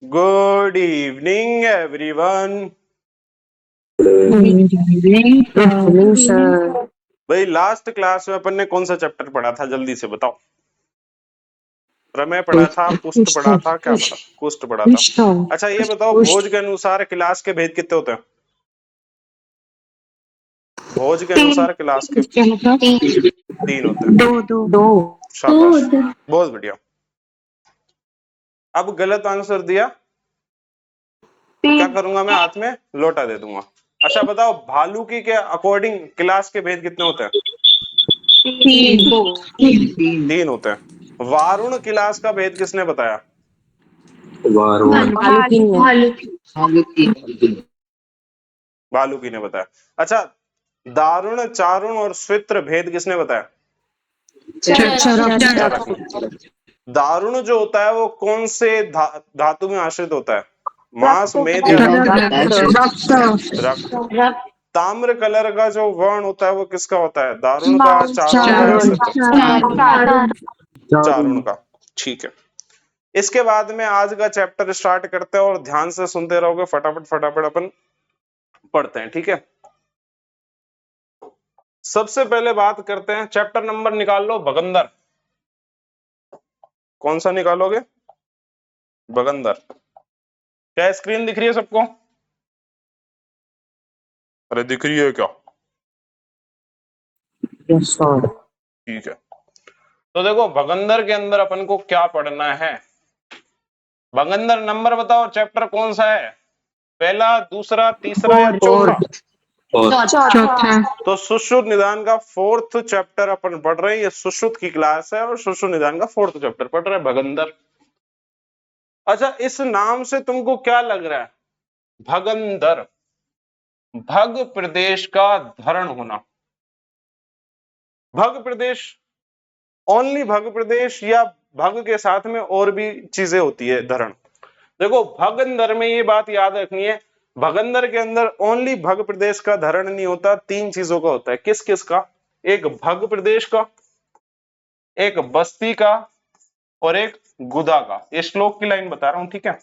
Good evening everyone. भाई last class में अपन ने कौन सा चैप्टर पढ़ा था, जल्दी से बताओ। प्रमेय पढ़ा था, पुष्ट पढ़ा था, क्या पढ़ा? कुष्ट पढ़ा था। अच्छा ये बताओ, भोज के अनुसार क्लास के भेद कितने होते हैं? भोज के अनुसार क्लास के 3 होते हैं। दो। शाबाश, बहुत बढ़िया। अब गलत आंसर दिया, क्या करूंगा मैं? हाथ में लोटा दे दूंगा। अच्छा बताओ, भालुकी के अकॉर्डिंग क्लास के भेद कितने होते हैं? 3 होते हैं। वारुण क्लास का भेद किसने बताया? भालुकी ने बताया। अच्छा, दारुण, चारुण और स्वित्र भेद किसने बताया? चरक ने। दारुण जो होता है वो कौन से धातु में आश्रित होता है? मांस, मेद या रक्त। ताम्र कलर का जो वर्ण होता है वो किसका होता है? दारुण का, चारुण का या स्वित्र? चारुण का। ठीक है, इसके बाद में आज का चैप्टर स्टार्ट करते हैं और ध्यान से सुनते रहोगे, फटाफट फटाफट अपन पढ़ते हैं, ठीक है। सबसे पहले बात करते हैं, चैप्टर नंबर निकाल लो, भगंदर। कौन सा निकालोगे? भगंदर। क्या स्क्रीन दिख रही है सबको? अरे दिख रही है क्या? ठीक है, तो देखो भगंदर के अंदर अपन को क्या पढ़ना है। भगंदर नंबर बताओ, चैप्टर कौन सा है? पहला, दूसरा, तीसरा या चौथा? चौथा। तो सुश्रुत निदान का 4th चैप्टर अपन पढ़ रहे हैं। ये सुश्रुत की क्लास है और सुश्रुत निदान का 4th चैप्टर पढ़ रहे हैं, भगंदर। अच्छा, इस नाम से तुमको क्या लग रहा है? भगंदर, भग प्रदेश का धरण होना। भग प्रदेश, ओनली भग प्रदेश, या भग के साथ में और भी चीजें होती है धरण? देखो भगंदर में ये बात याद रखनी है, भगंदर के अंदर ओनली भग प्रदेश का धरण नहीं होता, 3 चीजों का होता है। किस किस का? एक भग प्रदेश का, एक बस्ती का और एक गुदा का। ये श्लोक की लाइन बता रहा हूं, ठीक है।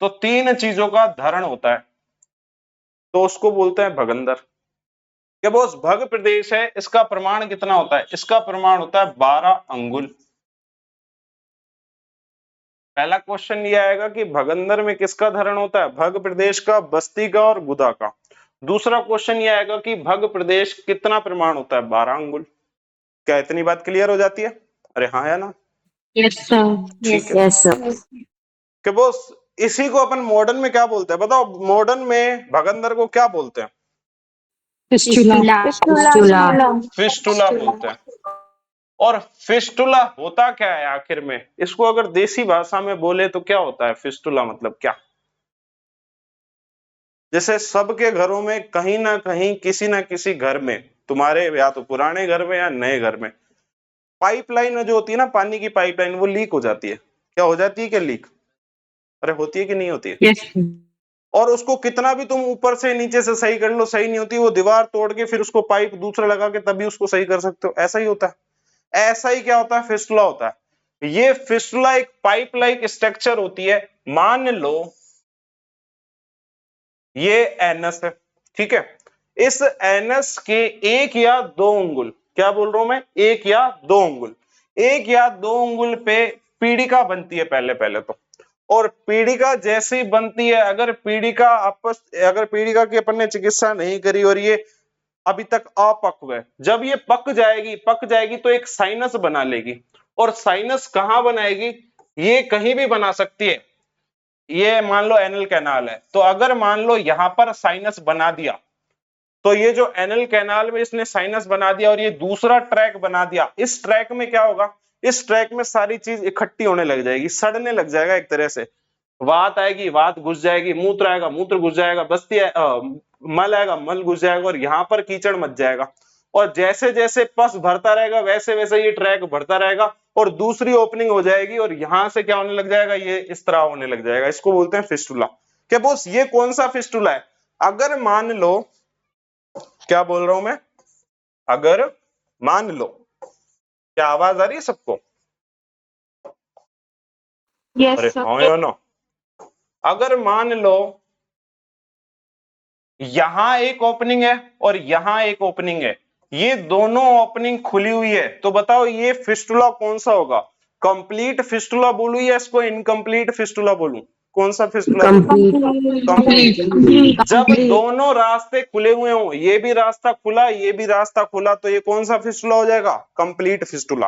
तो 3 चीजों का धरण होता है, तो उसको बोलते हैं भगंदर। क्या बोस भग प्रदेश है, इसका प्रमाण कितना होता है? इसका प्रमाण होता है 12 अंगुल। पहला क्वेश्चन ये आएगा कि भगंदर में किसका धरण होता है? भग प्रदेश का, बस्ती का और गुदा का। दूसरा क्वेश्चन ये आएगा कि भग प्रदेश कितना प्रमाण होता है? 12 अंगुल। क्या इतनी बात क्लियर हो जाती है? अरे हाँ या ना? Yes sir. ठीक है कि बोस, इसी को अपन मॉडर्न में क्या बोलते हैं बताओ? मॉडर्न में भगंदर को क्या बोलते हैं? फिस्टुला बोलते हैं। और फिस्टुला होता क्या है आखिर में? इसको अगर देसी भाषा में बोले तो क्या होता है फिस्टुला? मतलब क्या? जैसे सबके घरों में कहीं ना कहीं, किसी ना किसी घर में, तुम्हारे या तो पुराने घर में या नए घर में, पाइपलाइन जो होती है ना, पानी की पाइपलाइन, वो लीक हो जाती है। क्या हो जाती है? क्या लीक? अरे होती है कि नहीं होती है? यस। और उसको कितना भी तुम ऊपर से नीचे से सही कर लो, सही नहीं होती। वो दीवार तोड़ के फिर उसको पाइप दूसरा लगा के तभी उसको सही कर सकते हो। ऐसा ही होता है। ऐसा ही क्या होता है? फिस्टुला होता है। ये फिस्टुला एक पाइप लाइक स्ट्रक्चर होती है। मान लो ये एनस है, ठीक है। इस एनस के 1 या 2 अंगुल, क्या बोल रहा हूं मैं? 1 या 2 अंगुल, 1 या 2 अंगुल पे पीड़िका बनती है पहले पहले तो। और पीड़िका जैसी बनती है, अगर पीड़िका की अपन ने चिकित्सा नहीं करी और ये अभी तक अपक्व है, जब ये पक जाएगी तो एक साइनस बना लेगी। और साइनस कहां बनाएगी? ये कहीं भी बना सकती है। ये मान लो एनल कैनाल है, तो अगर मान लो यहां पर साइनस बना दिया, तो ये जो एनल कैनाल में इसने साइनस बना दिया और ये दूसरा ट्रैक बना दिया, इस ट्रैक में क्या होगा? इस ट्रैक में सारी चीज इकट्ठी होने लग जाएगी, सड़ने लग जाएगा एक तरह से। वात आएगी, वात घुस जाएगी, मूत्र आएगा, मूत्र घुस जाएगा, मल आएगा, मल घुस जाएगा, और यहाँ पर कीचड़ मच जाएगा। और जैसे जैसे पस भरता रहेगा वैसे वैसे ये ट्रैक बढ़ता रहेगा और दूसरी ओपनिंग हो जाएगी और यहां से क्या होने लग जाएगा? ये इस तरह होने लग जाएगा। इसको बोलते हैं फिस्टुला। क्या बोस ये कौन सा फिस्टुला है? अगर मान लो, क्या बोल रहा हूं मैं? अगर मान लो, क्या आवाज आ रही है सबको? यस अरे सर। हाँ या ना? अगर मान लो यहां एक ओपनिंग है और यहां एक ओपनिंग है, ये दोनों ओपनिंग खुली हुई है, तो बताओ ये फिस्टुला कौन सा होगा? कंप्लीट फिस्टुला बोलूं या इसको इनकम्प्लीट फिस्टुला बोलूं? कौन सा फिस्टुला बोलूं? कंप्लीट। जब दोनों रास्ते खुले हुए हो, ये भी रास्ता खुला, ये भी रास्ता खुला, तो ये कौन सा फिस्टुला हो जाएगा? Complete fistula.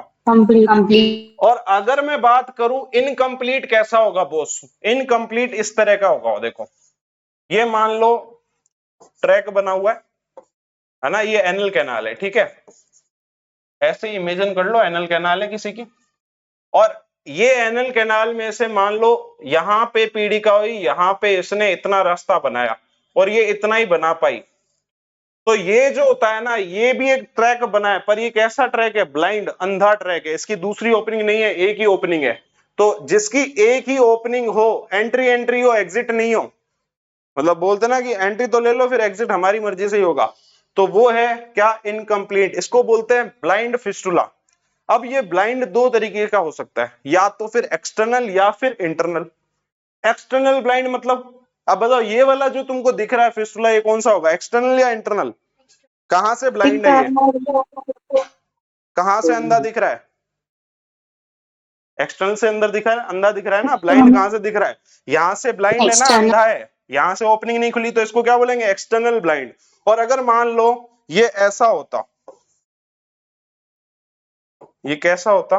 और अगर मैं बात करूं इनकम्प्लीट कैसा होगा बॉस? इनकम्प्लीट इस तरह का होगा, देखो ये मान लो ट्रैक बना हुआ है ना, ये एनल कैनाल है, ठीक है, ऐसे इमेजिन कर लो एनल कैनाल है किसी की, और ये एनल कैनाल में से मान लो यहां पे पीड़िका हुई, यहां पे इसने इतना रास्ता बनाया और ये इतना ही बना पाई, तो ये जो होता है ना, ये भी एक ट्रैक बना है, पर ये कैसा ट्रैक है? ब्लाइंड, अंधा ट्रैक है, इसकी दूसरी ओपनिंग नहीं है, एक ही ओपनिंग है। तो जिसकी एक ही ओपनिंग हो, एंट्री हो, एग्जिट नहीं हो, मतलब बोलते ना कि एंट्री तो ले लो फिर एग्जिट हमारी मर्जी से ही होगा, तो वो है क्या? इनकम्प्लीट। इसको बोलते हैं ब्लाइंड फिस्टुला। अब ये ब्लाइंड दो तरीके का हो सकता है, या तो फिर एक्सटर्नल या फिर इंटरनल। एक्सटर्नल ब्लाइंड मतलब, अब बताओ ये वाला जो तुमको दिख रहा है फिस्टुला, ये कौन सा होगा? एक्सटर्नल या इंटरनल? कहां से ब्लाइंड है ये? कहां से अंधा दिख रहा है? एक्सटर्नल से अंदर दिख रहा है, अंधा दिख रहा है ना। ब्लाइंड कहां से दिख रहा है? यहां से ब्लाइंड है ना, अंधा है, यहां से ओपनिंग नहीं खुली, तो इसको क्या बोलेंगे? External blind. और अगर मान लो ये ऐसा होता, ये कैसा होता?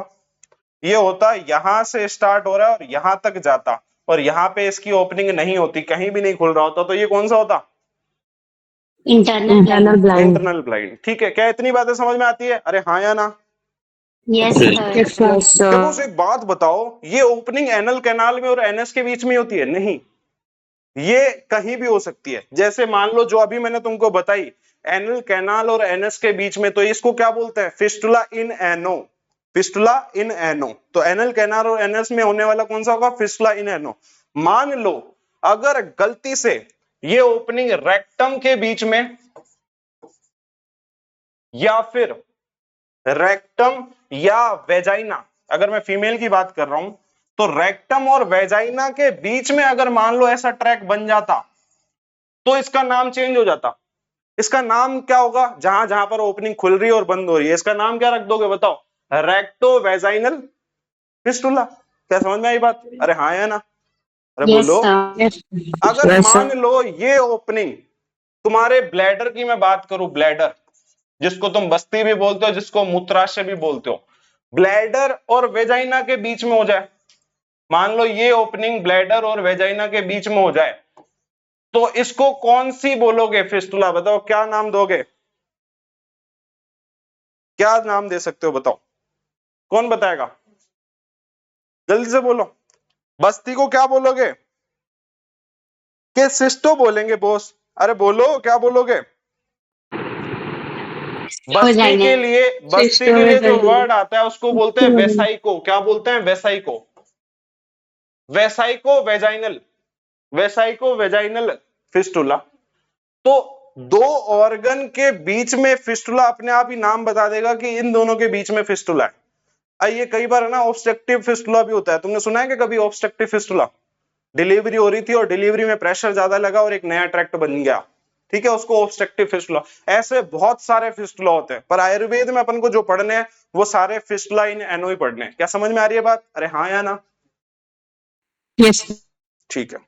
ये होता यहां से स्टार्ट हो रहा है और यहां तक जाता, और यहां पे इसकी ओपनिंग नहीं होती, कहीं भी नहीं खुल रहा होता, तो ये कौन सा होता? Internal blind. Internal blind. ठीक है, क्या इतनी बातें समझ में आती है? अरे हाँ या ना? Yes sir. देखो एक बात बताओ, ये ओपनिंग एनल कैनाल में और एनएस के बीच में होती है? नहीं, ये कहीं भी हो सकती है। जैसे मान लो जो अभी मैंने तुमको बताई, एनल कैनाल और एनएस के बीच में, तो इसको क्या बोलते हैं? फिस्टुला इन एनो। फिस्टुला इन एनो। तो एनल कैनाल और एनएस में होने वाला कौन सा होगा? फिस्टुला इन एनो। मान लो अगर गलती से ये ओपनिंग रेक्टम के बीच में या फिर रेक्टम या वेजाइना, अगर मैं फीमेल की बात कर रहा हूं, तो रेक्टम और वेजाइना के बीच में अगर मान लो ऐसा ट्रैक बन जाता, तो इसका नाम चेंज हो जाता। इसका नाम क्या होगा? जहां जहां पर ओपनिंग खुल रही है और बंद हो रही है, इसका नाम क्या रख दोगे? बताओ। Recto vaginal fistula. क्या समझ में आई बात? अरे हाँ या ना? अरे बोलो। अगर मान लो ये ओपनिंग तुम्हारे ब्लैडर की मैं बात करूं, ब्लैडर जिसको तुम बस्ती भी बोलते हो, जिसको मूत्राशय भी बोलते हो, ब्लैडर और वेजाइना के बीच में हो जाए, मान लो ये ओपनिंग ब्लैडर और वेजाइना के बीच में हो जाए, तो इसको कौन सी बोलोगे? फिस्टुला। बताओ क्या नाम दोगे? क्या नाम दे सकते हो? बताओ, कौन बताएगा? जल्दी से बोलो। बस्ती को क्या बोलोगे? कि सिस्टो बोलेंगे बॉस? अरे बोलो, क्या बोलोगे? बस्ती के लिए जो वर्ड आता है उसको बोलते हैं वेसाइको। क्या बोलते हैं? Vesico. Vesico vaginal. Vesico vaginal fistula. तो दो ऑर्गन के बीच में फिस्टुला अपने आप ही नाम बता देगा कि इन दोनों के बीच में फिस्टुला है। ये कई बार है ना ऑब्स्ट्रक्टिव फिस्टुला भी होता है। तुमने सुना है कि कभी ऑब्स्ट्रक्टिव फिस्टुला? डिलीवरी हो रही थी और डिलीवरी में प्रेशर ज्यादा लगा और एक नया ट्रैक्ट बन गया, ठीक है, उसको ऑब्स्ट्रक्टिव फिस्टुला। ऐसे बहुत सारे फिस्टुला होते हैं, पर आयुर्वेद में अपन को जो पढ़ने हैं वो सारे फिस्टुला इन एनो ही पढ़ने हैं। क्या समझ में आ रही है बात? अरे हाँ या ना? यस। ठीक है,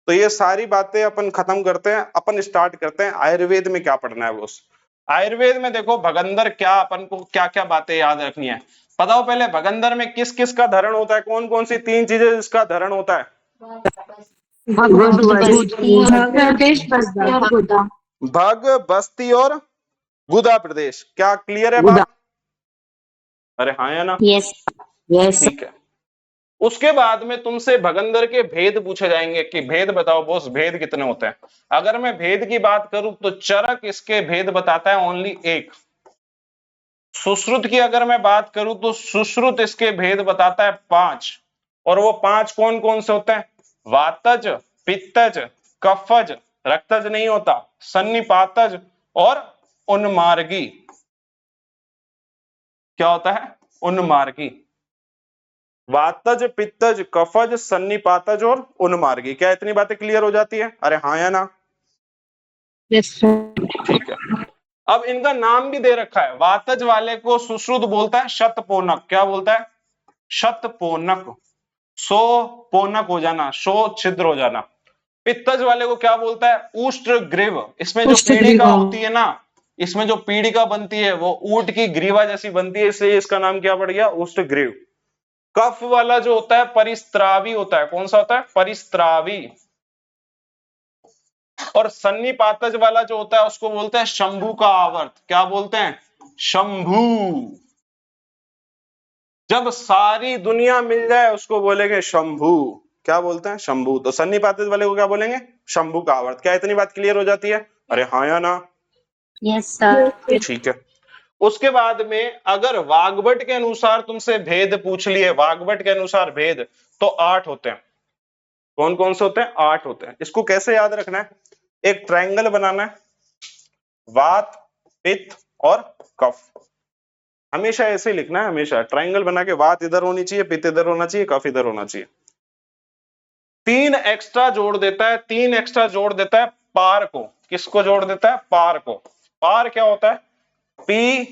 तो ये सारी बातें अपन खत्म करते हैं, अपन स्टार्ट करते हैं आयुर्वेद में क्या पढ़ना है वो। आयुर्वेद में देखो भगंदर क्या, अपन को क्या क्या बातें याद रखनी है बताओ पहले। भगंदर में किस किस का धरण होता है? कौन कौन सी तीन चीजें जिसका धरण होता है? भग, बस्ती और गुदा प्रदेश। क्या क्लियर है बात? अरे हाँ या ना? Yes yes. ठीक है, उसके बाद में तुमसे भगंदर के भेद पूछे जाएंगे कि भेद बताओ बॉस, भेद कितने होते हैं। अगर मैं भेद की बात करूं तो चरक इसके भेद बताता है ओनली एक। सुश्रुत की अगर मैं बात करूं तो सुश्रुत इसके भेद बताता है 5। और वो 5 कौन कौन से होते हैं? वातज, पित्तज, कफज, रक्तज नहीं होता, सन्निपातज और उन्मार्गी। क्या होता है? उन्मार्गी। वातज, पित्तज, कफज, सन्निपातज और उन्मार्गी। क्या इतनी बातें क्लियर हो जाती है? अरे हाँ या ना? Yes, sir. ठीक है। अब इनका नाम भी दे रखा है। वातज वाले को सुश्रुत बोलता है शतपोनक। क्या बोलता है? शतपोनक। सो पोनक हो जाना, सो छिद्र हो जाना। पित्तज वाले को क्या बोलता है? उष्ट्रग्रीव। इसमें जो पीड़िका होती है ना, इसमें जो पीड़िका बनती है वो ऊंट की ग्रीवा जैसी बनती है, इसलिए इसका नाम क्या पड़ गया? उष्ट्रग्रीव। कफ वाला जो होता है परिस्त्रावी होता है। कौन सा होता है? परिस्त्रावी। और सन्निपातज वाला जो होता है उसको बोलते हैं शंभु का आवर्त। क्या बोलते हैं? शंभु। जब सारी दुनिया मिल जाए उसको बोलेंगे शंभु। क्या बोलते हैं? शंभु। तो सन्निपातित वाले को क्या बोलेंगे? शंभु का आवर्त। क्या इतनी बात क्लियर हो जाती है? अरे हाँ या ना? Yes, sir. ठीक है। उसके बाद में अगर वाग्भट के अनुसार तुमसे भेद पूछ लिए, वाग्भट के अनुसार भेद, तो 8 होते हैं। कौन कौन से होते हैं? 8 होते हैं। इसको कैसे याद रखना है? एक ट्रायंगल बनाना है, वात, पित्त और कफ। हमेशा ऐसे ही लिखना है, हमेशा ट्रायंगल बना के वात इधर होनी चाहिए, पित्त इधर होना चाहिए, कफ इधर होना चाहिए। 3 एक्स्ट्रा जोड़ देता है, 3 एक्स्ट्रा जोड़ देता है पार को। किसको जोड़ देता है? पार को। पार क्या होता है? PAR।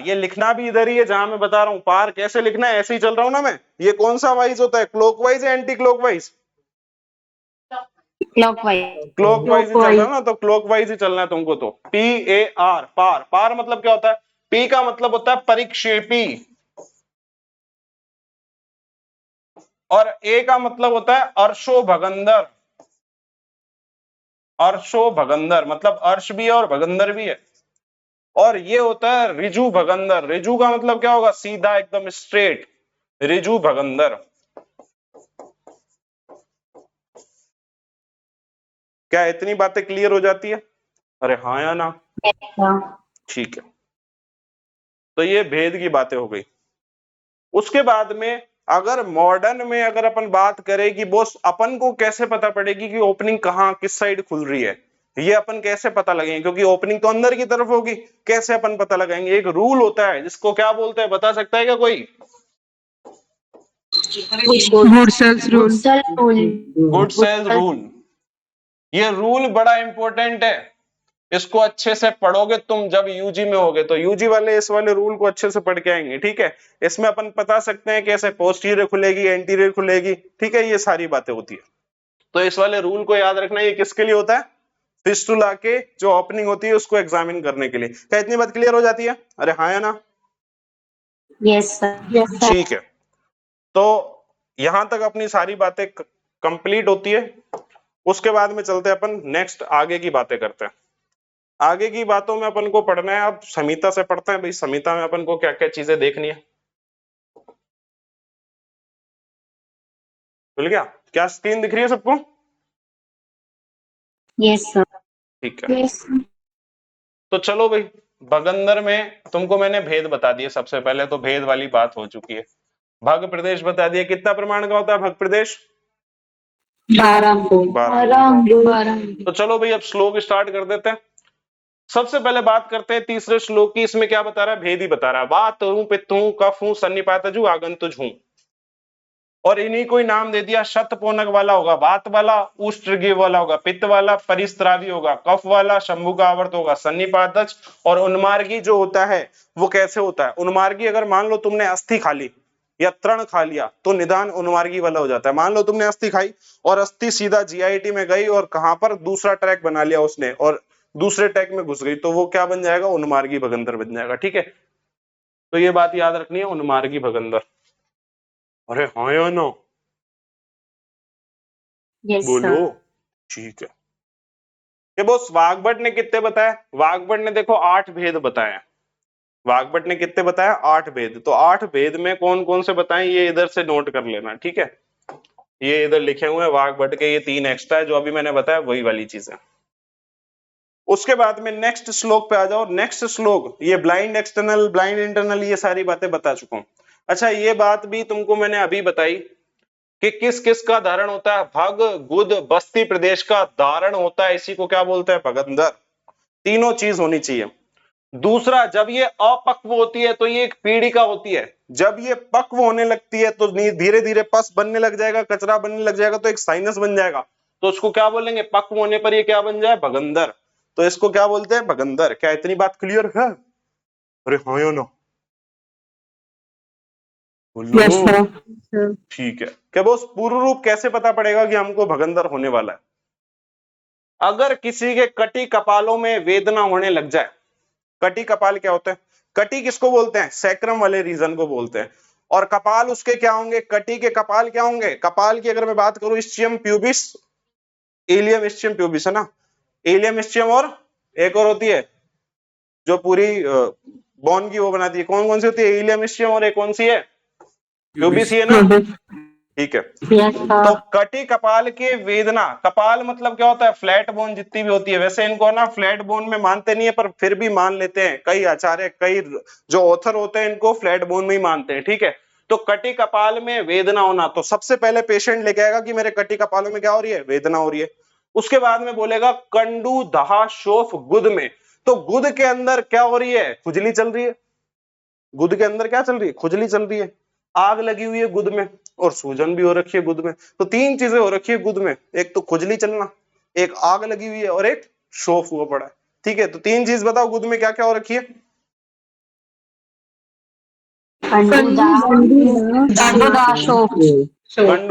ये लिखना भी इधर ही है जहां मैं बता रहा हूं। पार कैसे लिखना है? ऐसे ही चल रहा हूं ना मैं। ये कौन सा वाइज होता है? क्लॉकवाइज या एंटी क्लॉकवाइज? Clockwise. क्लॉकवाइज ही चल रहा है ना, तो क्लॉकवाइज ही चलना है तुमको। तो PAR, पार। पार मतलब क्या होता है? P का मतलब होता है परिक्षेपी, और A का मतलब होता है अर्शोभगंदर। अर्शोभगंदर मतलब अर्श भी है और भगंदर भी है। और ये होता है ऋजु भगंदर। ऋजु का मतलब क्या होगा? सीधा, एकदम स्ट्रेट। ऋजु भगंदर। क्या इतनी बातें क्लियर हो जाती है? अरे हाँ या ना? Yes, sir. ठीक है। तो ये भेद की बातें हो गई। उसके बाद में अगर मॉडर्न में अगर अपन बात करें कि बॉस अपन को कैसे पता पड़ेगी कि ओपनिंग कहाँ किस साइड खुल रही है, ये अपन कैसे पता लगाएंगे? क्योंकि ओपनिंग तो अंदर की तरफ होगी। कैसे अपन पता लगाएंगे? एक रूल होता है जिसको क्या बोलते हैं, बता सकता है क्या कोई? Good cells rule. Good cells rule. ये रूल बड़ा इंपॉर्टेंट है। इसको अच्छे से पढ़ोगे तुम जब यूजी में होगे, तो यूजी वाले इस वाले रूल को अच्छे से पढ़ के आएंगे। ठीक है। इसमें अपन बता सकते हैं कैसे पोस्टीरियर खुलेगी, एंटीरियर खुलेगी। ठीक है, ये सारी बातें होती है। तो इस वाले रूल को याद रखना। ये किसके लिए होता है? फिस्टुला के जो ओपनिंग होती है उसको एग्जामिन करने के लिए। क्या इतनी बात क्लियर हो जाती है? अरे हाँ या ना? Yes, sir. Yes, sir. ठीक है। तो यहां तक अपनी सारी बातें कंप्लीट होती है। उसके बाद में चलते हैं अपन नेक्स्ट, आगे की बातें करते हैं। आगे की बातों में अपन को पढ़ना है। अब संहिता से पढ़ते हैं भाई, संहिता में अपन को क्या क्या चीजें देखनी है। भूल गया? क्या स्क्रीन दिख रही है सबको? Yes, sir. ठीक है। Yes, sir. तो चलो भाई, भगंदर में तुमको मैंने भेद बता दिए। सबसे पहले तो भेद वाली बात हो चुकी है। भग प्रदेश बता दिया। कितना प्रमाण का होता है भग प्रदेश? 12. तो चलो भाई अब श्लोक स्टार्ट कर देते हैं। सबसे पहले बात करते हैं तीसरे श्लोक की। इसमें क्या बता रहा है? भेद ही बता रहा है। वात हूं, पित्त हूं, कफ हूं, सन्निपातज हूं, आगंतुज हूं। और इन्हीं को ही नाम दे दिया। शतपोनक वाला होगा वात वाला, उष्ट्रगिव वाला होगा पित्त वाला, परिस्त्रावी होगा कफ वाला, शंभु का आवर्त होगा सन्निपातज, और उन्मार्गी जो होता है वो कैसे होता है? उन्मार्गी अगर मान लो तुमने अस्थि खा ली या तृण खा लिया तो निदान उन्मार्गी वाला हो जाता है। मान लो तुमने अस्थि खाई और अस्थि सीधा जीआईटी में गई और कहां पर दूसरा ट्रैक बना लिया उसने और दूसरे ट्रैक में घुस गई, तो वो क्या बन जाएगा? उन्मार्गी भगंदर बन जाएगा। ठीक है, तो ये बात याद रखनी है, उन्मार्गी भगंदर। अरे हाँ या ना? Yes, बोलो। sir. ठीक है। ये बॉस वाग्भट ने कितने बताए? वाग्भट ने देखो 8 भेद बताए हैं। वाग्भट ने कितने बताया? 8 भेद। तो 8 भेद में कौन कौन से बताए ये इधर से नोट कर लेना। ठीक है, ये इधर लिखे हुए हैं वाग्भट के। ये 3 एक्स्ट्रा है, जो अभी मैंने बताया वही वाली चीज है। उसके बाद में नेक्स्ट श्लोक पे आ जाओ। नेक्स्ट श्लोक ये ब्लाइंड एक्सटर्नल, ब्लाइंड इंटरनल, ये सारी बातें बता चुका हूं। अच्छा, ये बात भी तुमको मैंने अभी बताई कि किस किस का धारण होता है? भग, गुद, बस्ती प्रदेश का धारण होता है। इसी को क्या बोलते हैं? भगंदर। तीनों चीज होनी चाहिए। दूसरा, जब ये अपक्व होती है तो ये एक पीड़िका होती है। जब ये पक्व होने लगती है तो धीरे धीरे पस बनने लग जाएगा, कचरा बनने लग जाएगा, तो एक साइनस बन जाएगा। तो उसको क्या बोलेंगे? पक्व होने पर ये क्या बन जाए? भगंदर। तो इसको क्या बोलते हैं? भगंदर। क्या इतनी बात क्लियर है? अरे हाँ या ना? बोलो। Yes, sir. ठीक है। क्या बॉस, पूर्व रूप कैसे पता पड़ेगा कि हमको भगंदर होने वाला है? अगर किसी के कटी कपालों में वेदना होने लग जाए। कटी कपाल क्या होते हैं? कटी किसको बोलते हैं? सैक्रम वाले रीजन को बोलते हैं। और कपाल उसके क्या होंगे? कटी के कपाल क्या होंगे? कपाल की अगर मैं बात करूं, ischium pubis, allium ischium pubis है ना, एलियम इस्चियम, और एक और होती है जो पूरी बोन की वो बनाती है, कौन कौन सी होती है? एलियम इस्चियम, और एक कौन सी है? प्यूबिस ही है ना? ठीक है। Yes, तो sir. कटी कपाल के वेदना, कपाल मतलब क्या होता है? फ्लैट बोन जितनी भी होती है। वैसे इनको ना फ्लैट बोन में मानते नहीं है, पर फिर भी मान लेते हैं। कई आचार्य, कई जो ऑथर होते हैं, इनको फ्लैट बोन में ही मानते हैं। ठीक है। तो कटी कपाल में वेदना होना, तो सबसे पहले पेशेंट लेके आएगा कि मेरे कटी कपालों में क्या हो रही है? वेदना हो रही है। उसके बाद में बोलेगा कंडू दहा शोफ गुद में। तो गुद के अंदर क्या हो रही है? खुजली चल रही है। गुद के अंदर क्या चल रही है? खुजली चल रही है। आग लगी हुई है गुद में, और सूजन भी हो रखी है गुद में। तो तीन चीजें हो रखी है गुद में, एक तो खुजली चलना, एक आग लगी हुई है, और एक शोफ हुआ पड़ा है। ठीक है। तो तीन चीज बताओ गुद में क्या क्या हो रखी है? कंडू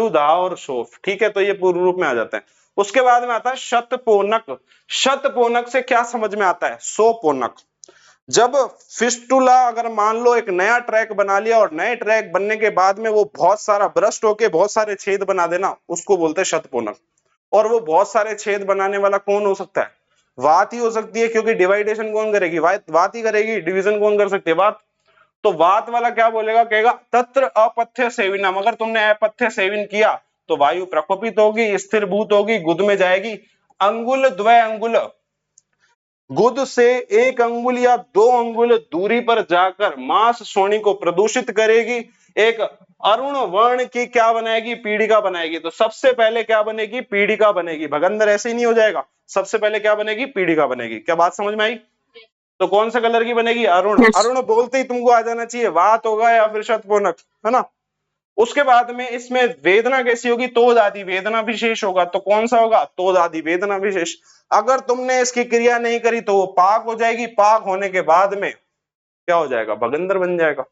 दाह और शोफ। ठीक है। तो ये पूर्व रूप में आ जाता है। उसके बाद में आता है शतपोनक। शतपोनक से क्या समझ में आता है? सोपोनक। जब फिस्टुला, अगर मान लो एक नया ट्रैक बना लिया, और नए ट्रैक बनने के बाद में वो बहुत सारा ब्रस्ट होके बहुत सारे छेद बना देना, उसको बोलते हैं शतपोनक। और वो बहुत सारे छेद बनाने वाला कौन हो सकता है? वात ही हो सकती है, क्योंकि डिवाइडेशन कौन करेगी? वात ही करेगी। डिवीजन कौन कर सकती है? वात। तो वात वाला क्या बोलेगा? कहेगा तत्र अपथ्य सेविनम। अगर तुमने अपथ्य सेवन किया तो वायु प्रकोपित होगी, स्थिरभूत होगी, गुद में जाएगी। अंगुल द्वय अंगुल, गुद से एक अंगुल या दो अंगुल दूरी पर जाकर मांस सोनी को प्रदूषित करेगी। एक अरुण वर्ण की क्या बनाएगी? पीड़िका बनाएगी। तो सबसे पहले क्या बनेगी? पीड़िका बनेगी। भगंदर ऐसे ही नहीं हो जाएगा। सबसे पहले क्या बनेगी? पीड़िका बनेगी। क्या बात समझ में आई? तो कौन से कलर की बनेगी? अरुण। Yes. अरुण बोलते ही तुमको आ जाना चाहिए वात होगा या फिर शतपोनक, है ना? उसके बाद में इसमें वेदना कैसी होगी? तोद आदि वेदना विशेष होगा। तो कौन सा होगा? तोद आदि वेदना विशेष। अगर तुमने इसकी क्रिया नहीं करी तो वो पाक हो जाएगी। पाक होने के बाद में क्या हो जाएगा? भगंदर बन जाएगा।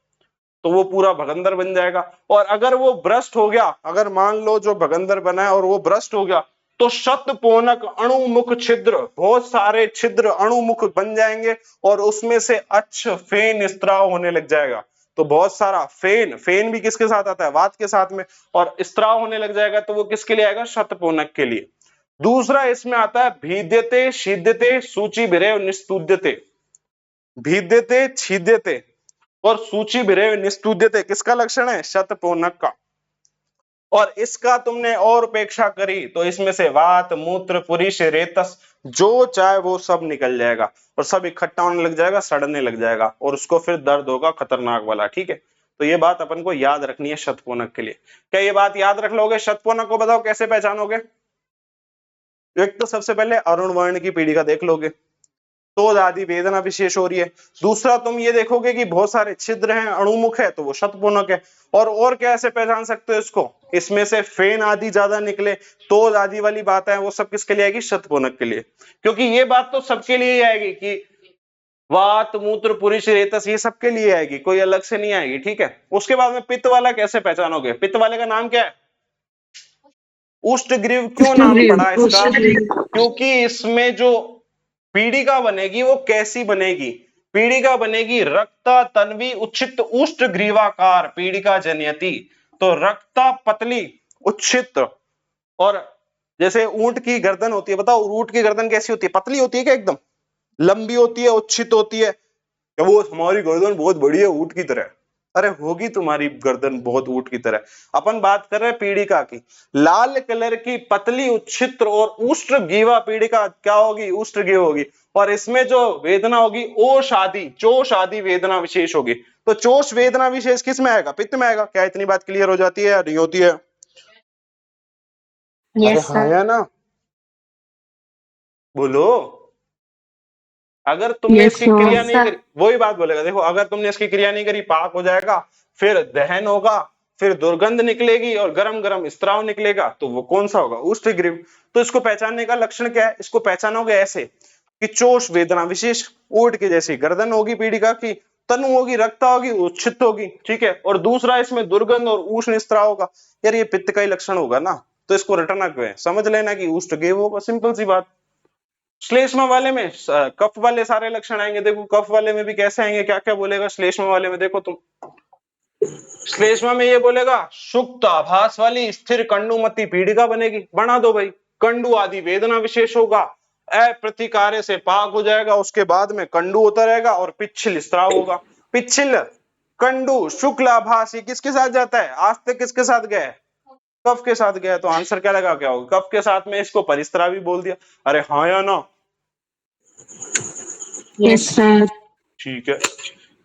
तो वो पूरा भगंदर बन जाएगा। और अगर वो भ्रष्ट हो गया, अगर मान लो जो भगंदर बना है और वो भ्रष्ट हो गया, तो शतपोनक अणुमुख छिद्र, बहुत सारे छिद्र अणुमुख बन जाएंगे, और उसमें से अच्छ फेन स्त्राव होने लग जाएगा। तो बहुत सारा फेन, फेन भी किसके साथ आता है? वात के साथ में। और स्त्राव होने लग जाएगा, तो वो किसके लिए आएगा? शतपोनक के लिए। दूसरा इसमें आता है भीद्यते शीद्यते सूचि भिरेव निस्तुद्यते। भीद्यते छीद्यते और सूची भिरेव निस्तुद्यते किसका लक्षण है? शतपोनक का। और इसका तुमने और उपेक्षा करी तो इसमें से वात मूत्र पुरीश रेतस जो चाहे वो सब निकल जाएगा, और सब इकट्ठा होने लग जाएगा, सड़ने लग जाएगा, और उसको फिर दर्द होगा खतरनाक वाला। ठीक है। तो ये बात अपन को याद रखनी है शतपोनक के लिए। क्या ये बात याद रख लोगे? शतपोनक को बताओ कैसे पहचानोगे? एक तो सबसे पहले अरुण वर्ण की पीढ़ी का देख लोगे, तो आदि वेदना विशेष हो रही है। दूसरा तुम ये देखोगे कि बहुत सारे छिद्र हैं, अणुमुख है, तो वो शतपोनक है। और कैसे पहचान सकते हो इसको? इसमें से फेन आदि ज्यादा निकले, तो आदि वाली बात है, वो सब किसके लिए आएगी? शतपोनक के लिए। क्योंकि ये बात तो सबके लिए ही आएगी कि वात मूत्र पुरुष रेतस, ये सबके लिए आएगी, कोई अलग से नहीं आएगी। ठीक है। उसके बाद में पित्त वाला कैसे पहचानोगे? पित्त वाले का नाम क्या है? उष्टग्रीव। क्यों नाम पड़ा इसका? क्योंकि इसमें जो पीड़िका बनेगी वो कैसी बनेगी? पीड़िका बनेगी रक्ता तन्वी उच्छित उष्ट ग्रीवाकार पीड़िका जनयति। तो रक्ता पतली उच्छित, और जैसे ऊंट की गर्दन होती है, बताओ ऊंट की गर्दन कैसी होती है? पतली होती है क्या? एकदम लंबी होती है, उच्छित होती है? क्या वो हमारी गर्दन बहुत बड़ी है ऊंट की तरह? अरे होगी तुम्हारी गर्दन बहुत ऊंट की तरह। अपन बात कर रहे हैं पीड़िका की। लाल कलर की पतली उच्छित्र और उष्ट्र गीवा पीड़िका क्या होगी? उष्ट्र गीव होगी। और इसमें जो वेदना होगी ओष आदि, चोष आदि वेदना विशेष होगी। तो चोष वेदना विशेष किस में आएगा? पित्त में आएगा। क्या इतनी बात क्लियर हो जाती है या नहीं होती है? अरे Yes, हाँ sir. या ना? बोलो। अगर तुमने Yes, इसकी sir. क्रिया नहीं करी, वही बात बोलेगा। देखो अगर तुमने इसकी क्रिया नहीं करी पाक हो जाएगा, फिर दहन होगा, फिर दुर्गंध निकलेगी और गरम गरम स्त्राव निकलेगा, तो वो कौन सा होगा? उष्टग्रीव। तो इसको पहचानने का लक्षण क्या है? इसको पहचानोगे ऐसे कि चोष वेदना विशेष, ऊंट की जैसी गर्दन होगी पीड़िका की, तनु होगी, रक्ता होगी, उच्छित होगी, ठीक है। और दूसरा इसमें दुर्गंध और उष्ण स्त्राव होगा। यार ये पित्त का ही लक्षण होगा ना, तो इसको रटना क्यों है? समझ लेना कि उष्टग्रीव होगा, सिंपल सी बात। श्लेष्मा वाले में कफ वाले सारे लक्षण आएंगे। देखो कफ वाले में भी कैसे आएंगे, क्या क्या बोलेगा श्लेष्मा वाले में, देखो तुम। श्लेष्मा में ये बोलेगा सुप्त आभास वाली स्थिर कंडुमती पीड़िका बनेगी, बना दो भाई। कंडु आदि वेदना विशेष होगा, अप्रतिकार्य से पाक हो जाएगा, उसके बाद में कंडु होता रहेगा और पिच्छिल स्त्राव होगा। पिच्छिल, कंडु, शुक्ल आभास, ये किसके साथ जाता है? आज तक किसके साथ गया है? कफ के साथ गया। तो आंसर क्या लगा, क्या होगा? कफ के साथ में इसको परिस्त्रा भी बोल दिया। अरे हाँ या ना? Yes sir. ठीक है।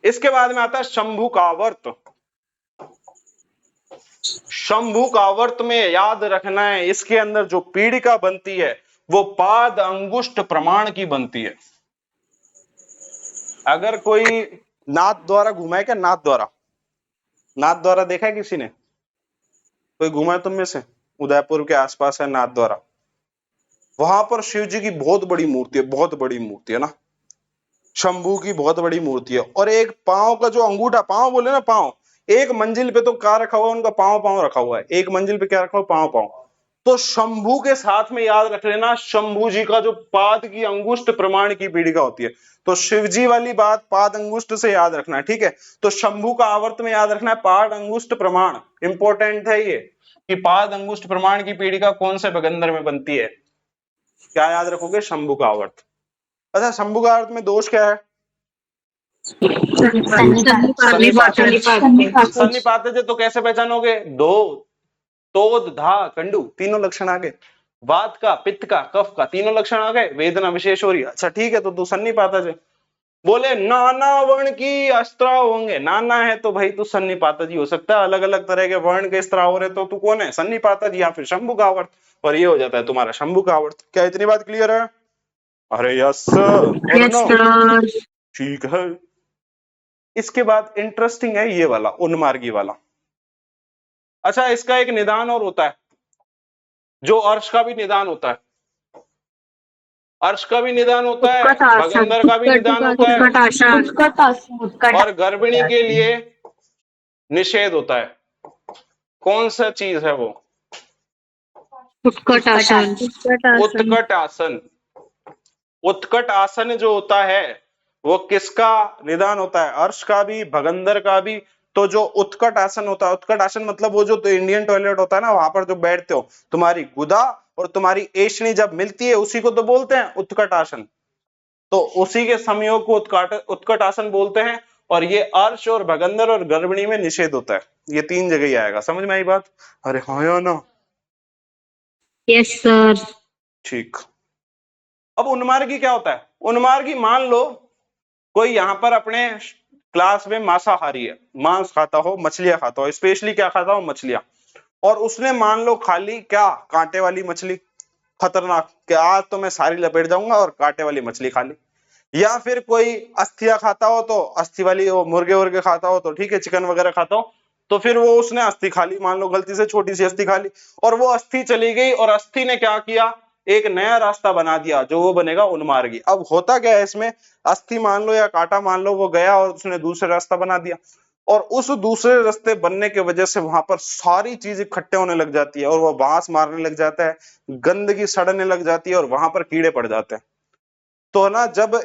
इसके बाद में आता है शंभु कावर्त। शंभु कावर्त में याद रखना है, इसके अंदर जो पीड़िका बनती है वो पाद अंगुष्ठ प्रमाण की बनती है। अगर कोई नाथ द्वारा घुमाए, क्या नाथ द्वारा, नाथ द्वारा देखा है किसी ने? कोई घुमा है तुम में से? उदयपुर के आसपास है नाथ द्वारा, वहां पर शिव जी की बहुत बड़ी मूर्ति है, बहुत बड़ी मूर्ति है ना, शंभू की बहुत बड़ी मूर्ति है। और एक पांव का जो अंगूठा, पांव बोले ना, पांव, एक मंजिल पे तो क्या रखा हुआ है उनका? पांव पांव रखा हुआ है, एक मंजिल पे क्या रखा हुआ? पांव पांव। तो शंभू के साथ में याद रख लेना, शंभू जी का जो पाद की अंगुष्ठ प्रमाण की पीड़िका होती है। तो शिव जी वाली बात पाद अंगुष्ठ से याद रखना है, ठीक है। तो शंभू का आवर्त में याद रखना है पाद अंगुष्ठ प्रमाण, इंपॉर्टेंट है ये कि पाद अंगुष्ठ प्रमाण की पीड़िका कौन से भगंदर में बनती है। क्या याद रखोगे? शंभू का आवर्त। अच्छा, शंभू का आवर्त में दोष क्या है? सन्निपात। तो कैसे पहचानोगे? दो, तोद, धा, कंडू, तीनों लक्षण आ गए। वात का, पित्त का, कफ का, तीनों लक्षण आ गए, वेदना विशेष हो रही है। अच्छा ठीक है, तो तू सन्निपात है। बोले नाना वर्ण की अस्त्राव होंगे, नाना है तो भाई तू सन्निपात जी हो सकता है, अलग अलग तरह के वर्ण के स्त्राव हो रहे तो तू कौन है? सन्निपात जी या फिर शंभु का आवर्त। और ये हो जाता है तुम्हारा शंभु का आवर्त। क्या इतनी बात क्लियर है? अरे यस और नो? ठीक है। इसके बाद इंटरेस्टिंग है ये वाला, उन्मार्गी वाला। अच्छा, इसका एक निदान और होता है, जो अर्श का भी निदान होता है। अर्श का भी निदान होता है, भगंदर का भी निदान होता है, और गर्भिणी के लिए निषेध होता है। कौन सा चीज है वो? उत्कट आसन। उत्कट आसन। उत्कट आसन जो होता है वो किसका निदान होता है? अर्श का भी, भगंदर का भी। तो जो उत्कट आसन होता है, उत्कट आसन मतलब वो जो तो इंडियन टॉयलेट होता है ना, वहां पर जो बैठते हो, तुम्हारी गुदा और तुम्हारी एशनी जब मिलती है, उसी को तो बोलते हैं उत्कट आसन। तो उसी के संयोग को उत्कट आसन बोलते हैं। और ये अर्श और भगंदर और गर्भिणी में निषेध होता है। ये तीन जगह ही आएगा, समझ में आई बात? अरे हाँ या ना? Yes sir. ठीक। अब उन्मार्गी क्या होता है? उन्मार्गी, मान लो कोई यहां पर अपने क्लास में मांसाहारी है, मांस खाता हो, मछलियां खाता हो, स्पेशली क्या खाता हो? मछलियां। और उसने मान लो खाली क्या? कांटे वाली मछली, खतरनाक, कि आज तो मैं सारी लपेट जाऊंगा और कांटे वाली मछली खा ली। या फिर कोई अस्थियां खाता हो, तो अस्थि वाली वो मुर्गे वर्गे खाता हो तो ठीक है, चिकन वगैरह खाता हो, तो फिर वो उसने अस्थि खा ली, मान लो गलती से छोटी सी अस्थि खा ली, और वो अस्थि चली गई, और अस्थि ने क्या किया? एक नया रास्ता बना दिया, जो वो बनेगा उन्मार्गी। अब होता क्या है इसमें? अस्थि मान लो या कांटा मान लो, वो गया और उसने दूसरा रास्ता बना दिया, और उस दूसरे रास्ते बनने की वजह से वहां पर सारी चीज इकट्ठे होने लग जाती है, और वो बांस मारने लग जाता है, गंदगी सड़ने लग जाती है, और वहां पर कीड़े पड़ जाते हैं। तो ना जब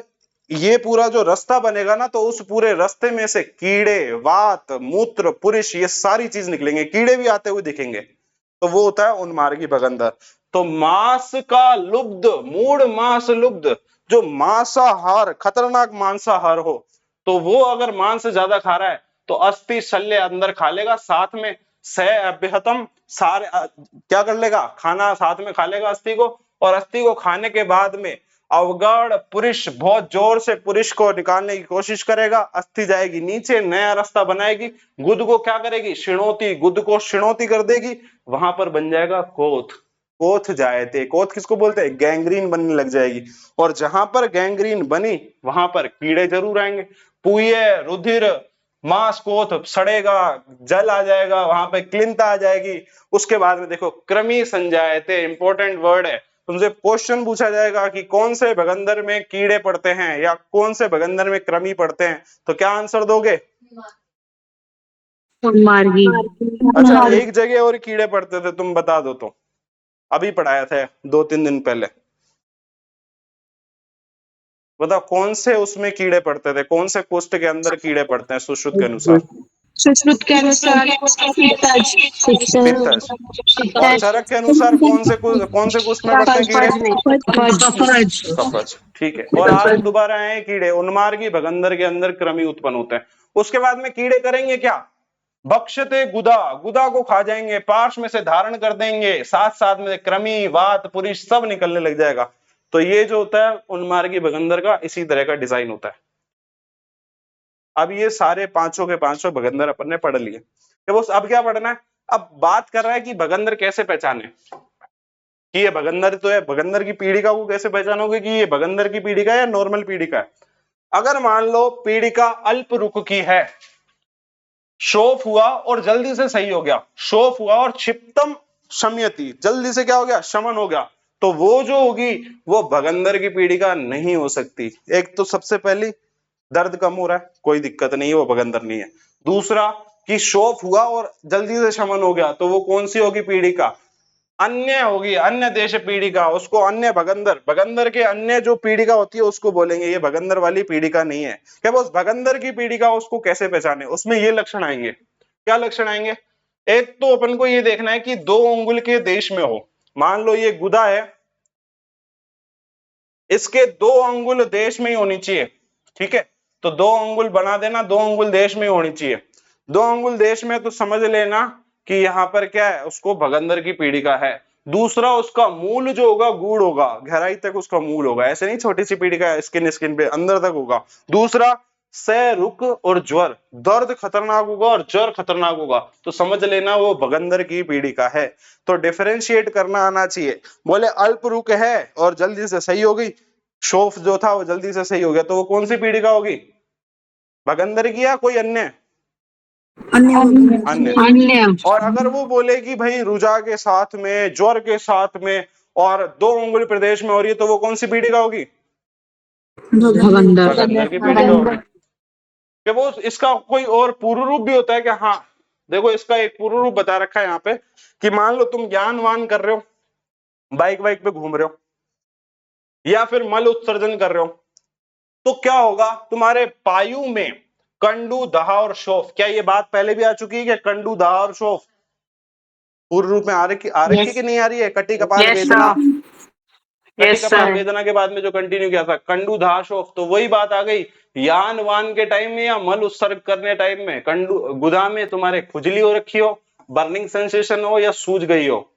ये पूरा जो रास्ता बनेगा ना, तो उस पूरे रास्ते में से कीड़े, वात, मूत्र, पुरुष, ये सारी चीज निकलेंगे, कीड़े भी आते हुए दिखेंगे। तो वो होता है उन्मार्गी भगंदर। तो मांस का लुब्ध, मूड मांस लुब्ध, जो मांसाहार, खतरनाक मांसाहार हो, तो वो अगर मांस ज्यादा खा रहा है तो अस्थि शल्य अंदर खा लेगा, साथ में सह अभ्यहतम, सारे क्या कर लेगा? खाना साथ में खा लेगा अस्थि को, और अस्थि को खाने के बाद में अवगढ़ पुरुष बहुत जोर से पुरुष को निकालने की कोशिश करेगा, अस्थि जाएगी नीचे, नया रास्ता बनाएगी, गुद को क्या करेगी? शिणोती, गुद को शिणोती कर देगी, वहां पर बन जाएगा कोथ। कोथ जायते, कोथ किसको बोलते हैं? गैंग्रीन बनने लग जाएगी, और जहां पर गैंग्रीन बनी वहां पर कीड़े जरूर आएंगे। पुय, रुधिर, मांस कोथ सड़ेगा, जल आ जाएगा, वहां पे क्लिनता आ जाएगी। उसके बाद में देखो कृमि संजायते, इंपॉर्टेंट वर्ड है, तुमसे क्वेश्चन पूछा जाएगा कि कौन से भगंदर में कीड़े पड़ते हैं या कौन से भगंदर में कृमि पड़ते हैं, तो क्या आंसर दोगे? उन्मार्गी। अच्छा, एक जगह और कीड़े पड़ते थे, तुम बता दो तो, अभी पढ़ाया था 2-3 दिन पहले, बताओ कौन से उसमें कीड़े पड़ते थे, कौन से कोष्ठ के अंदर कीड़े पड़ते हैं सुश्रुत के अनुसार? सुश्रुत के अनुसार पित्तज। पित्तज। और चरक के अनुसार कौन से कोष्ठ में पड़ते हैं कीड़े? कफज। कफज। ठीक है, और आज दोबारा आए कीड़े, उन्मार्गी भगंदर के अंदर कृमि उत्पन्न होते हैं। उसके बाद में कीड़े करेंगे क्या? भक्षते गुदा, गुदा को खा जाएंगे, पार्श्व में से धारण कर देंगे, साथ साथ में कृमि, वात, पुरुष सब निकलने लग जाएगा। तो ये जो होता है उन्मार्गी भगंदर का, इसी तरह का डिजाइन होता है। अब ये सारे पांचों के पांचों भगंदर अपन ने पढ़ लिए, अब क्या पढ़ना है? अब बात कर रहा है कि भगंदर कैसे पहचाने, कि ये भगंदर तो है, भगंदर की पीड़िका को कैसे पहचानोगे कि ये भगंदर की पीड़िका या नॉर्मल पीड़िका है? अगर मान लो पीड़िका अल्प रुख की है, शोफ हुआ और जल्दी से सही हो गया, शोफ हुआ और क्षिप्तम शम्यति, जल्दी से क्या हो गया? शमन हो गया, तो वो जो होगी वो भगंदर की पीड़िका नहीं हो सकती। एक तो सबसे पहली दर्द कम हो रहा है, कोई दिक्कत नहीं है, वो भगंदर नहीं है। दूसरा कि शोफ हुआ और जल्दी से शमन हो गया, तो वो कौन सी होगी पीड़िका? अन्य होगी, अन्य देश पीड़िका, उसको अन्य भगंदर, भगंदर के अन्य जो पीड़िका होती है उसको बोलेंगे, ये भगंदर वाली पीड़िका नहीं है। क्या उस भगंदर की पीड़िका उसको कैसे पहचाने? उसमें ये लक्षण आएंगे। क्या लक्षण आएंगे? एक तो अपन को ये देखना है कि 2 अंगुल के देश में हो, मान लो ये गुदा है, इसके 2 अंगुल देश में ही होनी चाहिए, ठीक है, तो 2 अंगुल बना देना, 2 अंगुल देश में होनी चाहिए। 2 अंगुल देश में तो समझ लेना कि यहां पर क्या है, उसको भगंदर की पीड़िका है। दूसरा, उसका मूल जो होगा गूढ़ होगा, गहराई तक उसका मूल होगा, ऐसे नहीं छोटी सी पीड़िका है स्किन स्किन पे, अंदर तक होगा। दूसरा, सह रुक और ज्वर, दर्द खतरनाक होगा और ज्वर खतरनाक होगा, तो समझ लेना वो भगंदर की पीड़िका है। तो डिफरेंशिएट करना आना चाहिए। बोले अल्प रुक है और जल्दी से सही हो गई, शोफ जो था वो जल्दी से सही हो गया, तो वो कौन सी पीड़िका होगी? भगंदर की या कोई अन्य? अन्य। और अगर वो बोले कि भाई रुजा के साथ में, ज्वर के साथ में और 2 अंगुल प्रदेश में हो रही है, तो वो कौन सी पीड़िका होगी? भगंदर। भगंदर की पीड़िका होगी। क्या वो इसका कोई और पूर्व रूप भी होता है क्या? हाँ, देखो इसका एक पूर्व रूप बता रखा है यहाँ पे, कि मान लो तुम ज्ञान वान कर रहे हो, बाइक वाइक पे घूम रहे हो या फिर मल उत्सर्जन कर रहे हो, तो क्या होगा? तुम्हारे पायु में कंडू, दहा और शोफ, क्या ये बात पहले भी आ चुकी है? क्या कंडू, दहा और शोफ पूर्व रूप में आ रखी कि नहीं आ रही है? कटी कपाल वेदना, कटी कपाल वेदना के बाद में जो कंटिन्यू किया था कंडू, दहा, शोफ, तो वही बात आ गई। यान वान के टाइम में या मल उत्सर्ग करने टाइम में कंडू, गुदा में तुम्हारे खुजली हो रखी हो, बर्निंग सेंसेशन हो या सूज गई हो,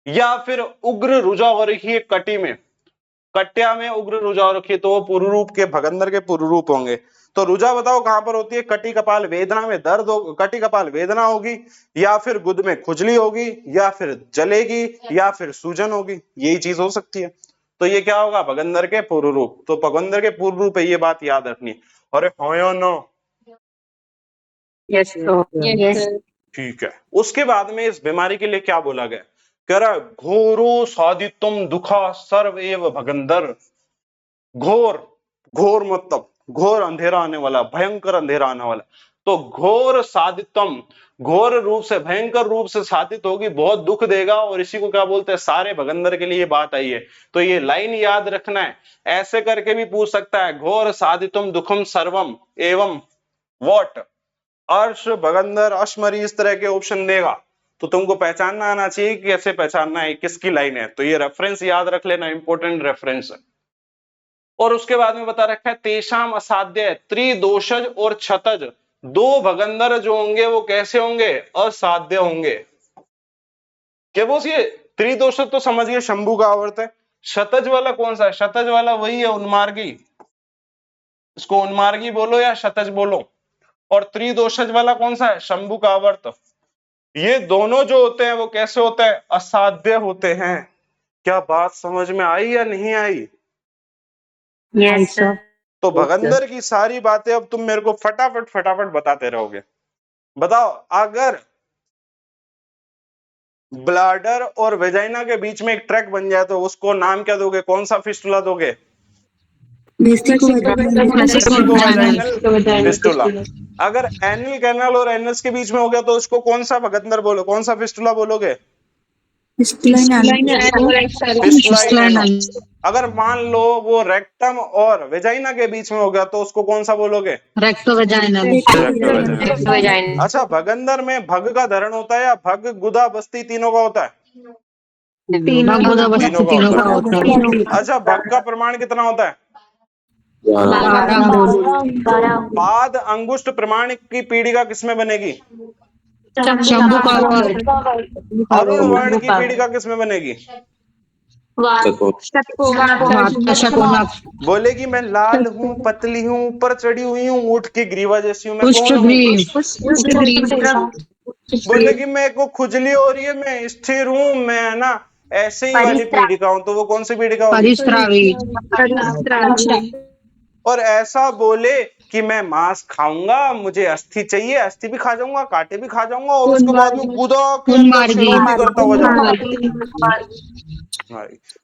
या फिर उग्र रुझा हो रखी है कटी में, कट्या में उग्र रुझा हो रखी है, तो वो पूर्व रूप के भगंदर के पूर्व रूप होंगे। तो रुझा बताओ कहां पर होती है? कटी कपाल वेदना में दर्द हो, कटी कपाल वेदना होगी, या फिर गुद में खुजली होगी, या फिर जलेगी, या फिर सूजन होगी, यही चीज हो सकती है। तो ये क्या होगा? भगंदर के पूर्व रूप। तो भगंदर के पूर्व रूप है, ये बात याद रखनी। अरे हाँ या ना? Yes sir. ठीक है। उसके बाद में इस बीमारी के लिए क्या बोला गया? कह रहा घोरो साधितम दुखा सर्व एव भगंदर। घोर, घोर मतलब घोर अंधेरा आने वाला, भयंकर अंधेरा आने वाला, तो घोर साधितम, घोर रूप से, भयंकर रूप से साधित होगी, बहुत दुख देगा, और इसी को क्या बोलते हैं? सारे भगंदर के लिए बात आई है। तो ये लाइन याद रखना है, ऐसे करके भी पूछ सकता है, घोर साधितम दुखम सर्वम एवं वॉट, अर्श, भगंदर, अश्मरी, इस तरह के ऑप्शन देगा, तो तुमको पहचानना आना चाहिए कि कैसे पहचानना है, किसकी लाइन है। तो ये रेफरेंस याद रख लेना, इंपॉर्टेंट रेफरेंस है। और उसके बाद में बता रखा है तेषाम असाध्य, त्रिदोषज और क्षतज, 2 भगंदर जो होंगे वो कैसे होंगे? असाध्य होंगे। क्या वो ये त्रिदोषज तो समझिए शंभू का आवर्त है, शतज वाला कौन सा है? शतज वाला वही है उन्मार्गी, इसको उन्मार्गी बोलो या शतज बोलो। और त्रिदोषज वाला कौन सा है? शंभू का आवर्त। ये दोनों जो होते हैं वो कैसे होते हैं? असाध्य होते हैं। क्या बात समझ में आई या नहीं आई? Yes sir. तो भगंदर की सारी बातें अब तुम मेरे को फटाफट फटाफट बताते रहोगे। बताओ, अगर ब्लाडर और वेजाइना के बीच में एक ट्रैक बन जाए तो उसको नाम क्या दोगे? कौन सा फिस्टुला दोगे? Vaginal fistula. अगर एनल कैनाल और एनस के बीच में हो गया तो उसको कौन सा भगंदर बोलो, कौन सा फिस्टुला बोलोगे? फिस्टुला इन एनो। अगर मान लो वो रेक्टम और वेजाइना के बीच में हो गया तो उसको कौन सा बोलोगे? Recto vaginal. अच्छा, भगंदर में भग का धरण होता है या भग, गुदा, बस्ती तीनों का होता है? तीनों का होता है। अच्छा, भग का प्रमाण कितना होता है? 12 पाद अंगुष्ठ प्रमाण की पीड़िका किसमें बनेगी? शंभु का अरुण वर्ण की पीड़िका किसमें बनेगी? बोलेगी मैं लाल हूँ, पतली हूँ, ऊपर चढ़ी हुई हूँ, ऊंट की ग्रीवा जैसी हूँ, मैं कौन हूँ? बोलेगी मेरे को खुजली हो रही है, मैं स्थिर हूँ, मैं है ना ऐसे ही वाली पीड़िका हूँ, तो वो कौन सी पीड़िका होगी? और ऐसा बोले कि मैं मांस खाऊंगा, मुझे अस्थि चाहिए, अस्थि भी खा जाऊंगा, कांटे भी खा जाऊंगा, और उसके बाद में गुदा के अंदर छिड़ौती करता हुआ जाऊंगा।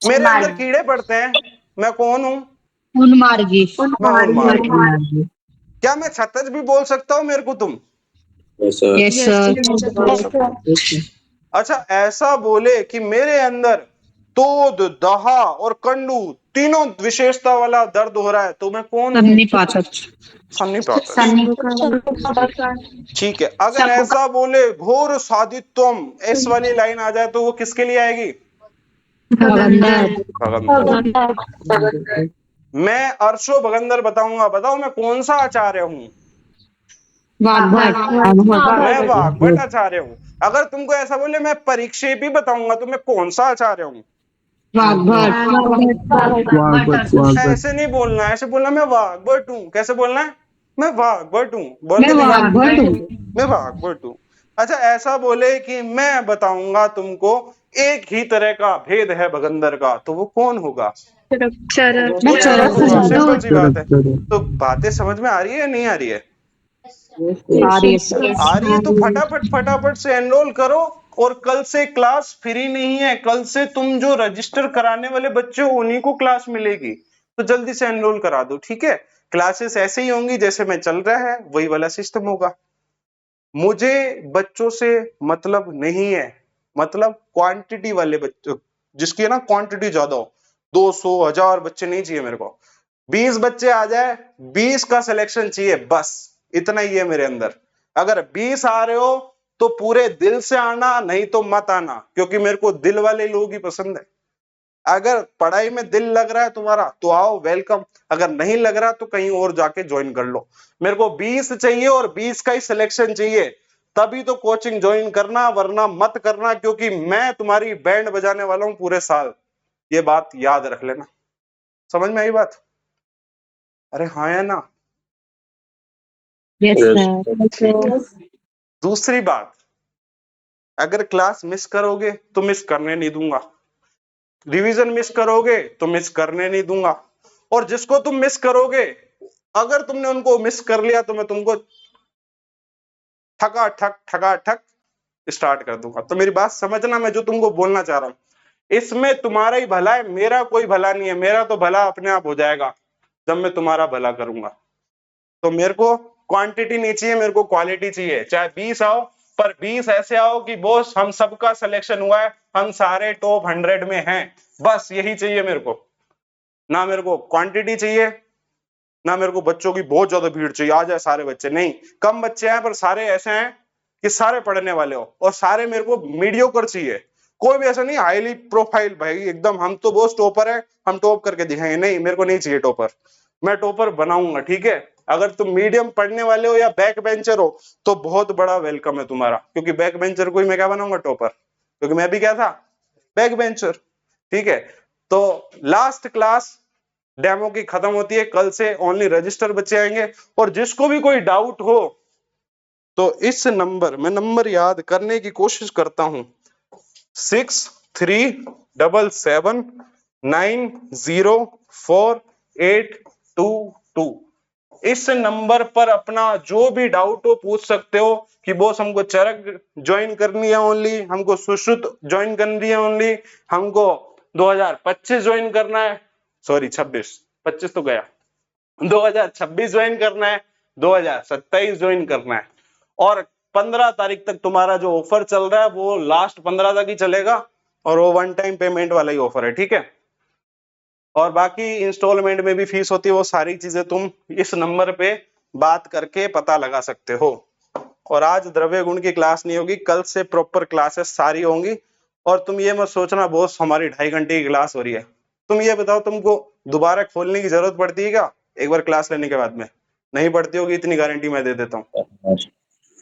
मेरे अंदर कीड़े पड़ते हैं, मैं कौन हूँ? उन्मार्गी। मैं उन्मार्गी। क्या मैं छत्तज भी बोल सकता हूँ मेरे को तुम? Yes sir. अच्छा, ऐसा बोले कि मेरे अंदर तोद, दहा और कंडू तीनों विशेषता वाला दर्द हो रहा है, तो मैं कौन हूँ? सन्निपात। ठीक है। अगर ऐसा बोले घोर साधित्वम, इस वाली लाइन आ जाए तो वो किसके लिए आएगी? भगंदर। मैं अर्शो भगंदर बताऊंगा। बताओ मैं कौन सा आचार्य हूँ? मैं वाग्भट आचार्य हूँ। अगर तुमको ऐसा बोले मैं परिक्षेपी बताऊंगा तो मैं कौन सा आचार्य हूँ? ऐसे नहीं बोलना, ऐसे बोलना मैं वाग्भट हूँ। कैसे बोलना है? मैं वाग्भट हूँ। बोल के दिखा। मैं वाग्भट हूँ। अच्छा, ऐसा बोले कि मैं बताऊंगा तुमको एक ही तरह का भेद है भगंदर का, तो वो कौन होगा? चरक होगा। सिंपल सी बात है। तो बातें समझ में आ रही है या नहीं आ रही है? आ रही है तो फटाफट फटाफट से एनरोल करो। और कल से क्लास फ्री नहीं है, कल से तुम जो रजिस्टर कराने वाले बच्चे हो उन्हीं को क्लास मिलेगी, तो जल्दी से एनरोल करा दो। ठीक है, क्लासेस ऐसे ही होंगी जैसे मैं चल रहा है, वही वाला सिस्टम होगा। मुझे बच्चों से मतलब नहीं है, मतलब क्वांटिटी वाले बच्चों, जिसकी है ना क्वांटिटी ज्यादा हो, 200 1000 बच्चे नहीं चाहिए मेरे को। 20 बच्चे आ जाए, 20 का सिलेक्शन चाहिए, बस इतना ही है मेरे अंदर। अगर 20 आ रहे हो तो पूरे दिल से आना, नहीं तो मत आना, क्योंकि मेरे को दिल वाले लोग ही पसंद है। अगर पढ़ाई में दिल लग रहा है तुम्हारा तो आओ, वेलकम। अगर नहीं लग रहा तो कहीं और जाके ज्वाइन कर लो। मेरे को 20 चाहिए और 20 का ही सिलेक्शन चाहिए, तभी तो कोचिंग ज्वाइन करना, वरना मत करना, क्योंकि मैं तुम्हारी बैंड बजाने वाला हूं पूरे साल। ये बात याद रख लेना। समझ में आई बात? अरे हाँ या ना? दूसरी बात, अगर क्लास मिस करोगे तो मिस करने नहीं दूंगा, रिवीजन मिस करोगे तो मिस करने नहीं दूंगा, और जिसको तुम मिस करोगे अगर तुमने उनको मिस कर लिया तो मैं तुमको ठका ठक स्टार्ट कर दूंगा। तो मेरी बात समझना, मैं जो तुमको बोलना चाह रहा हूं इसमें तुम्हारा ही भला है, मेरा कोई भला नहीं है। मेरा तो भला अपने आप हो जाएगा जब मैं तुम्हारा भला करूंगा। तो मेरे को क्वांटिटी नहीं चाहिए, मेरे को क्वालिटी चाहिए। चाहे 20 आओ, पर 20 ऐसे आओ कि बॉस हम सबका सिलेक्शन हुआ है, हम सारे टॉप 100 में हैं, बस यही चाहिए मेरे को। ना मेरे को क्वांटिटी चाहिए, ना मेरे को बच्चों की बहुत ज्यादा भीड़ चाहिए, आ जाए सारे बच्चे, नहीं। कम बच्चे हैं पर सारे ऐसे हैं कि सारे पढ़ने वाले हो, और सारे मेरे को मीडियोकर चाहिए। कोई भी ऐसा नहीं हाईली प्रोफाइल भाई एकदम हम तो बहुत टॉपर है, हम टॉप करके दिखाएंगे, नहीं, मेरे को नहीं चाहिए टॉपर। मैं टॉपर बनाऊंगा, ठीक है। अगर तुम मीडियम पढ़ने वाले हो या बैक बेंचर हो तो बहुत बड़ा वेलकम है तुम्हारा, क्योंकि बैक बेंचर को ही मैं क्या बनाऊंगा? टॉपर। क्योंकि मैं भी क्या था? Back bencher. ठीक है, तो लास्ट क्लास डेमो की खत्म होती है, कल से ओनली रजिस्टर बच्चे आएंगे। और जिसको भी कोई डाउट हो तो इस नंबर, मैं नंबर याद करने की कोशिश करता हूं, 6377790482 2। इस नंबर पर अपना जो भी डाउट हो पूछ सकते हो कि बॉस हमको चरक ज्वाइन करनी है ओनली, हमको सुश्रुत ज्वाइन करनी है ओनली, हमको 2025 ज्वाइन करना है, सॉरी 26, 25 तो गया, 2026 ज्वाइन करना है, 2027 ज्वाइन करना है। और 15 तारीख तक तुम्हारा जो ऑफर चल रहा है वो लास्ट 15 तक ही चलेगा और वो वन टाइम पेमेंट वाला ही ऑफर है, ठीक है। और बाकी इंस्टॉलमेंट में भी फीस होती है, वो सारी चीजें तुम इस नंबर पे बात करके पता लगा सकते हो। और आज द्रव्य गुण की क्लास नहीं होगी, कल से प्रॉपर क्लासेस सारी होंगी। और तुम ये मत सोचना बॉस हमारी 2.5 घंटे की क्लास हो रही है, तुम ये बताओ तुमको दोबारा खोलने की जरूरत पड़ती है क्या एक बार क्लास लेने के बाद में? नहीं पड़ती होगी, इतनी गारंटी मैं दे देता हूँ।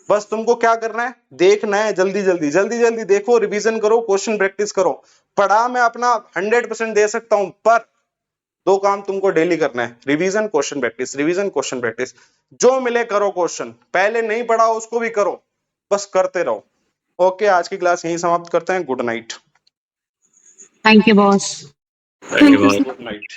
बस तुमको क्या करना है, देखना है, जल्दी जल्दी देखो, रिवीजन करो, क्वेश्चन प्रैक्टिस करो। पढ़ा मैं अपना 100% दे सकता हूं, पर 2 काम तुमको डेली करना है, revision question practice, revision question practice. जो मिले करो क्वेश्चन, पहले नहीं पढ़ा उसको भी करो, बस करते रहो। ओके, आज की क्लास यहीं समाप्त करते हैं। Good night. Thank you boss. Good night.